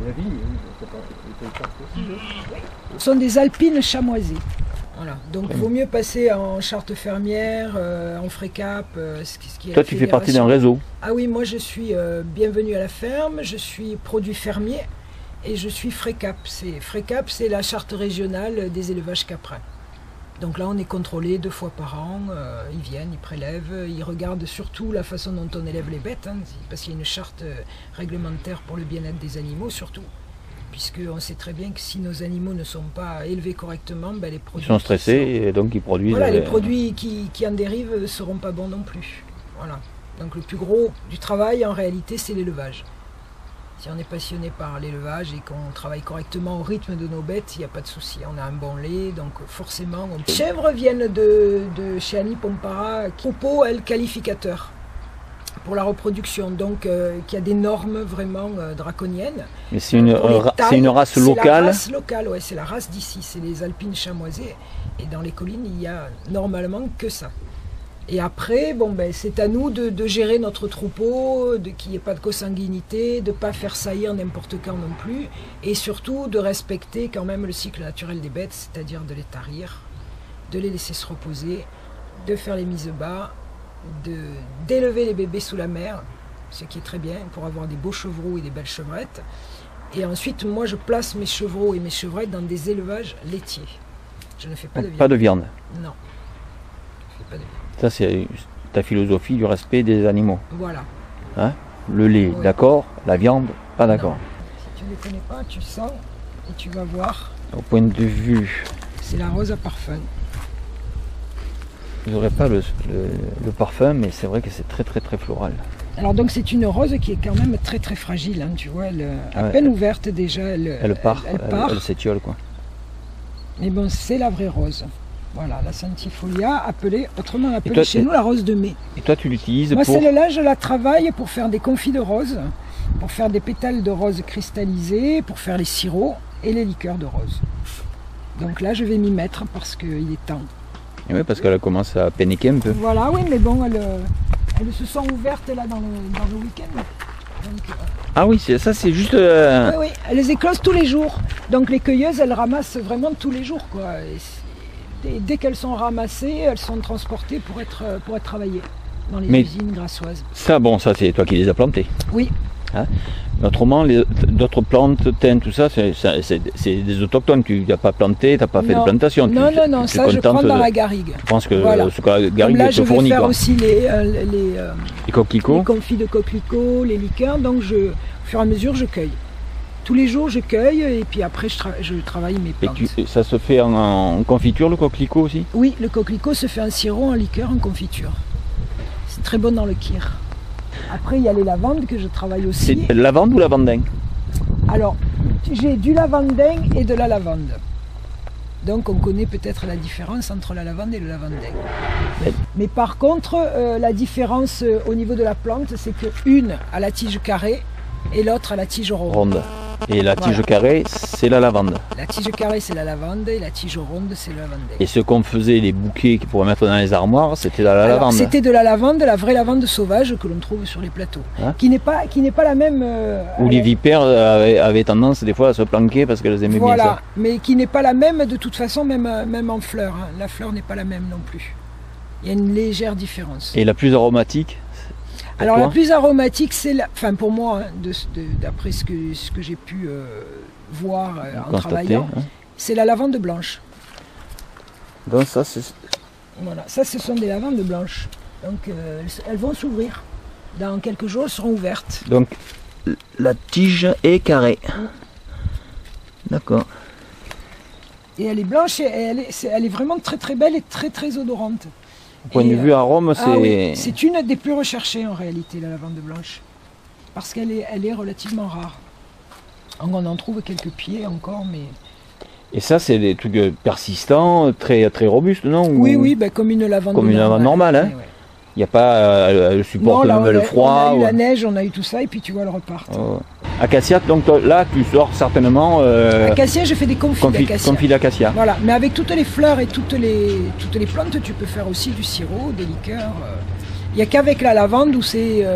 la vigne, c'est pas une charte aussi. Ce sont des alpines chamoisées. Voilà. Donc il vaut mieux passer en charte fermière, en frécap. Toi, tu fais partie d'un réseau. Ah oui, moi je suis bienvenue à la ferme, je suis produit fermier et je suis frécap. Frécap, c'est la charte régionale des élevages caprins. Donc là, on est contrôlé 2 fois par an. Ils viennent, ils prélèvent, ils regardent surtout la façon dont on élève les bêtes, hein, parce qu'il y a une charte réglementaire pour le bien-être des animaux surtout. Puisqu'on sait très bien que si nos animaux ne sont pas élevés correctement, ben les produits... Ils sont stressés et donc ils produisent... Voilà, les produits qui en dérivent ne seront pas bons non plus. Voilà. Donc le plus gros du travail, en réalité, c'est l'élevage. Si on est passionné par l'élevage et qu'on travaille correctement au rythme de nos bêtes, il n'y a pas de souci. On a un bon lait, donc forcément... Les chèvres viennent de chez Annie Pompara, troupeau, elle, qualificateur pour la reproduction, donc qui a des normes vraiment draconiennes. Mais c'est une race locale. C'est la race locale, ouais, c'est la race d'ici, c'est les alpines chamoisées. Et dans les collines, il y a normalement que ça. Et après, bon, ben, c'est à nous de gérer notre troupeau, qu'il n'y ait pas de consanguinité, de ne pas faire saillir n'importe quand non plus, et surtout de respecter quand même le cycle naturel des bêtes, c'est-à-dire de les tarir, de les laisser se reposer, de faire les mises bas, d'élever les bébés sous la mer, ce qui est très bien pour avoir des beaux chevreaux et des belles chevrettes. Et ensuite, moi, je place mes chevreaux et mes chevrettes dans des élevages laitiers. Je ne fais pas de viande. Pas de viande. Non, je ne fais pas de viande. Ça, c'est ta philosophie du respect des animaux. Voilà. Hein? Le lait, oui. D'accord. La viande, pas d'accord. Si tu ne les connais pas, tu sens et tu vas voir. Au point de vue... C'est la rose à parfum. Je n'aurais pas le parfum, mais c'est vrai que c'est très très très floral. Alors donc c'est une rose qui est quand même très très fragile, hein, tu vois, à peine ouverte déjà, elle part, elle s'étiole quoi. Mais bon, c'est la vraie rose. Voilà, la centifolia, autrement appelée chez nous la rose de mai. Et toi tu l'utilises pour... Moi celle-là, je la travaille pour faire des confits de rose, pour faire des pétales de rose cristallisés, pour faire les sirops et les liqueurs de rose. Donc là, je vais m'y mettre parce qu'il est temps. Et oui, parce qu'elle commence à péniquer un peu. Voilà, oui, mais bon, elles se sont ouvertes là dans le week-end. Ah oui, ça c'est juste... Oui, oui, elles éclosent tous les jours. Donc les cueilleuses, elles ramassent vraiment tous les jours, quoi. Et dès qu'elles sont ramassées, elles sont transportées pour être travaillées dans les usines grassoises. Ça, bon, ça c'est toi qui les as plantées. Oui. Hein? Autrement, d'autres plantes, thym, tout ça, c'est des autochtones. Tu n'as pas planté, tu n'as pas fait de plantation. Non, ça je prends dans la garrigue. Je pense que ce que la garrigue te fournit. Là, je vais faire quoi. aussi les coquelicots. Les confits de coquelicots, les liqueurs. Donc, au fur et à mesure, je cueille. Tous les jours, je cueille et puis après, je travaille mes plantes. Et ça se fait en confiture, le coquelicot aussi? Oui, le coquelicot se fait en sirop, en liqueur, en confiture. C'est très bon dans le kir. Après, il y a les lavandes que je travaille aussi. C'est lavande ou lavandin? Alors, j'ai du lavandin et de la lavande. Donc, on connaît peut-être la différence entre la lavande et le lavandin. Mais par contre, la différence au niveau de la plante, c'est qu'une a la tige carrée et l'autre a la tige ronde. Et la tige carrée, c'est la lavande. La tige carrée, c'est la lavande et la tige ronde, c'est le lavandin. Et ce qu'on faisait, les bouquets qu'on pourrait mettre dans les armoires, c'était de la lavande. C'était de la lavande, la vraie lavande sauvage que l'on trouve sur les plateaux. Hein? Qui n'est pas la même... Où les vipères avaient tendance des fois à se planquer parce qu'elles aimaient bien ça. Mais qui n'est pas la même de toute façon, même en fleurs. Hein. La fleur n'est pas la même non plus. Il y a une légère différence. Et la plus aromatique? Alors la plus aromatique, c'est pour moi, hein, d'après ce que j'ai pu voir en travaillant, hein. C'est la lavande blanche. Donc ça c'est... Voilà, ça ce sont des lavandes blanches. Donc elles vont s'ouvrir. Dans quelques jours, elles seront ouvertes. Donc la tige est carrée. D'accord. Et elle est blanche et elle est vraiment très très belle et très très odorante. Au point de vue arôme, c'est... oui, c'est une des plus recherchées en réalité, la lavande blanche. Parce qu'elle est relativement rare. On en trouve quelques pieds encore, mais... Et ça, c'est des trucs persistants, très, très robustes, non? Oui, comme une lavande normale. Comme une lavande normale, hein. Ouais. Il n'y a pas le support le froid. On a eu la neige, on a eu tout ça, et puis tu vois, elle repart. Acacia, donc là, tu sors certainement... Acacia, je fais des confits d'acacia. Confits d'acacia. Voilà, mais avec toutes les fleurs et toutes les plantes, tu peux faire aussi du sirop, des liqueurs. Il n'y a qu'avec la lavande où c'est...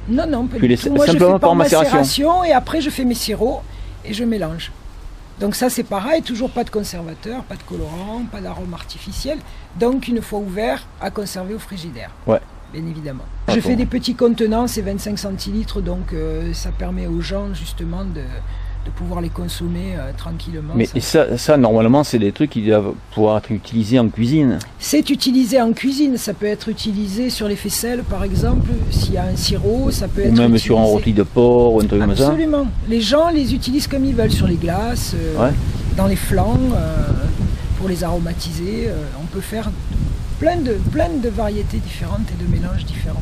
Non, pas du tout. Moi, je fais par macération, et après, je fais mes sirops. et je mélange. Donc ça c'est pareil, toujours pas de conservateur, pas de colorant, pas d'arôme artificiel. Donc une fois ouvert, à conserver au frigidaire. Ouais. Bien évidemment. Ah, Je bon. fais des petits contenants, c'est 25 centilitres, donc ça permet aux gens justement de pouvoir les consommer tranquillement. Mais ça, normalement, c'est des trucs qui doivent pouvoir être utilisés en cuisine. C'est utilisé en cuisine, ça peut être utilisé sur les faisselles par exemple, s'il y a un sirop, ça peut Ou être même utilisé... sur un rôti de porc ou un truc comme ça. Absolument. Les gens les utilisent comme ils veulent, sur les glaces, Ouais. dans les flancs, pour les aromatiser. On peut faire plein de variétés différentes et de mélanges différents.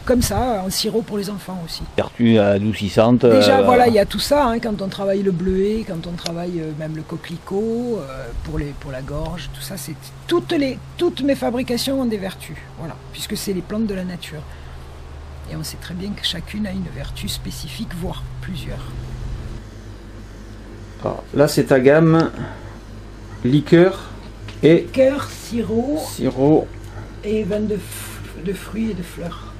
Comme ça, en sirop pour les enfants aussi. Vertu adoucissante. Déjà, voilà, il y a tout ça, hein, quand on travaille le bleuet, quand on travaille même le coquelicot, pour la gorge, tout ça, c'est toutes mes fabrications ont des vertus, voilà, puisque c'est les plantes de la nature. Et on sait très bien que chacune a une vertu spécifique, voire plusieurs. Alors, là, c'est ta gamme liqueur et Cœur, sirop. et vin de fruits et de fleurs.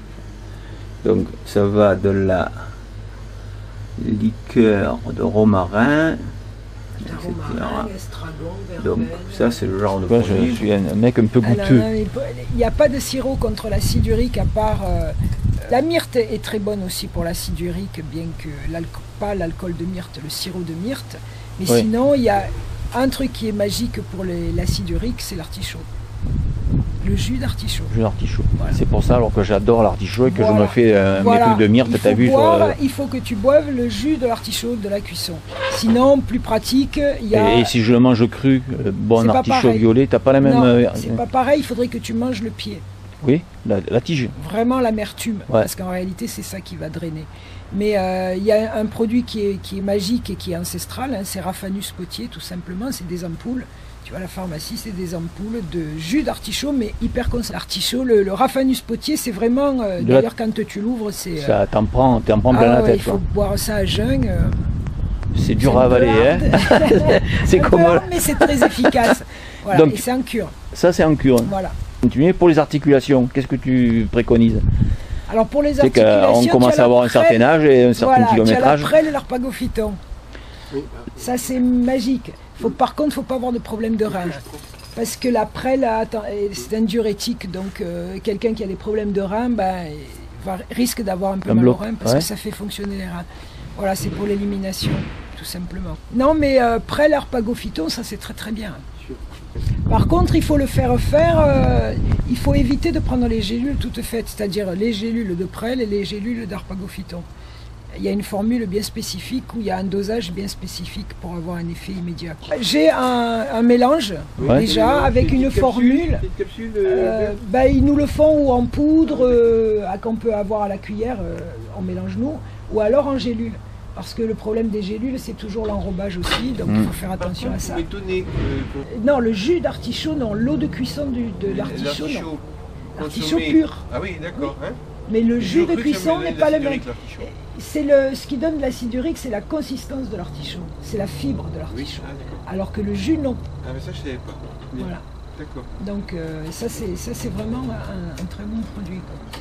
Donc, ça va de la liqueur de romarin. Romarin, estragon, Donc, verveine. ça, c'est le genre de produit. Je suis un mec un peu Ah non, goûteux. non, mais il n'y a pas de sirop contre l'acide urique à part... la myrte est très bonne aussi pour l'acide urique, bien que pas l'alcool de myrte, le sirop de myrte. Mais Oui. sinon, il y a un truc qui est magique pour l'acide urique, c'est l'artichaut. Le jus d'artichaut. Jus d'artichaut. Voilà. C'est pour ça alors que j'adore l'artichaut et que Voilà. je me fais un Voilà. truc de myrte, Il t'as faut vu boire, il faut que tu boives le jus de l'artichaut de la cuisson. Sinon, plus pratique, il y a... Et si je le mange cru, bon C'est pas artichaut pareil. violet, t'as pas la même... Non, c'est pas pareil, il faudrait que tu manges le pied. Oui, la tige. Vraiment l'amertume, Ouais. parce qu'en réalité c'est ça qui va drainer. Mais il y a un produit qui est magique et qui est ancestral, hein, c'est Raphanus potier tout simplement, c'est des ampoules. Tu vois, à la pharmacie, c'est des ampoules de jus d'artichaut, mais hyper concentré. L'artichaut, le Raphanus potier, c'est vraiment... D'ailleurs, quand tu l'ouvres, c'est... Ça t'en prend plein ah la ouais, tête. il faut quoi. boire ça à jeun. C'est dur c'est à un peu avaler, hein. hard. C'est Un peu comme... hard, mais c'est très efficace. Voilà, Donc- et c'est en cure. Ça, c'est en cure. Voilà. Continuer pour les articulations, qu'est-ce que tu préconises? Alors pour les C'est articulations, qu'on tu commence as à avoir la un certain prêle. âge et un certain Voilà, tu as la kilométrage. prêle et l'arpagophyton. Oui. Ça, c'est magique. Par contre, il ne faut pas avoir de problème de rein. Parce que la prêle, c'est un diurétique. Donc, quelqu'un qui a des problèmes de rein risque d'avoir un peu Un mal bloc, au rein parce ouais. que ça fait fonctionner les reins. Voilà, c'est pour l'élimination, tout simplement. Non, mais prêle, arpagophyton, ça, c'est très très bien. Par contre, il faut le faire il faut éviter de prendre les gélules toutes faites, c'est-à-dire les gélules de prêle et les gélules d'arpagophyton. Il y a une formule bien spécifique où il y a un dosage bien spécifique pour avoir un effet immédiat. J'ai un mélange Ouais. déjà avec une formule. Petite capsule Ils nous le font ou en poudre qu'on peut avoir à la cuillère, on mélange nous, ou alors en gélule. Parce que le problème des gélules, c'est toujours l'enrobage aussi, donc il faut faire attention à ça. Vous m'étonnez Non, le jus d'artichaut, non, l'eau de cuisson de l'artichaut, non. L'artichaut consommé. pur. Ah oui, d'accord. Hein. Mais le jus de J'ai cru que ça cuisson me n'est donnait pas le de même. l'acide urique, l'artichaut. C'est ce qui donne de l'acide urique, c'est la consistance de l'artichaut, c'est la fibre de Oui, l'artichaut. ah, d'accord. Alors que le jus, non. Ah, mais ça, je savais pas. Mais- Voilà. D'accord. Donc ça c'est vraiment un très bon produit, quoi.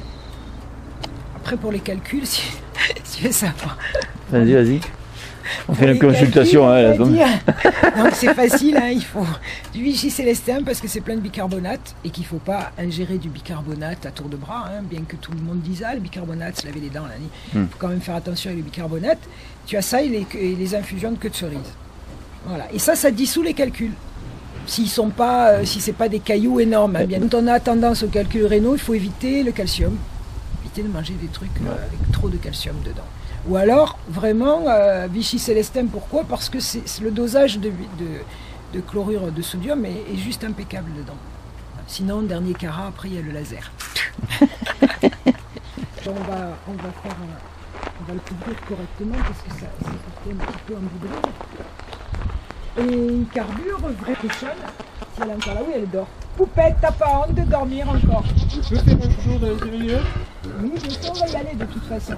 Après pour les calculs, si tu veux savoir. Vas-y, vas-y. On fait Pour une les consultation. calculs, Hein, on va là, dire. Donc c'est facile, hein, il faut du Vichy Célestin parce que c'est plein de bicarbonate et qu'il ne faut pas ingérer du bicarbonate à tour de bras, hein, bien que tout le monde dise le bicarbonate, se laver les dents la nuit. Il faut quand même faire attention avec le bicarbonate. Tu as ça et les infusions de queue de cerise. Voilà. Et ça dissout les calculs. S'ils sont pas, si c'est pas des cailloux énormes, hein, bien. Quand on a tendance aux calculs rénaux, il faut éviter le calcium. Éviter de manger des trucs avec trop de calcium dedans. Ou alors, vraiment, Vichy Célestin, pourquoi? Parce que le dosage de chlorure de sodium est juste impeccable dedans. Sinon, dernier carat, après, il y a le laser. on va le couvrir correctement parce que c'est porté un petit peu en boudin. Et il carbure, vraie cochonne. Si elle est encore là, oui, elle dort. Poupette, t'as pas honte de dormir encore? Je peux faire un tour dans les minutes? Oui, je sais, on va y aller de toute façon.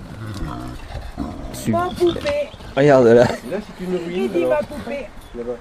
Super. Ma poupée, Regarde là. Là, c'est une il ruine. dit alors. ma poupée. Là-bas.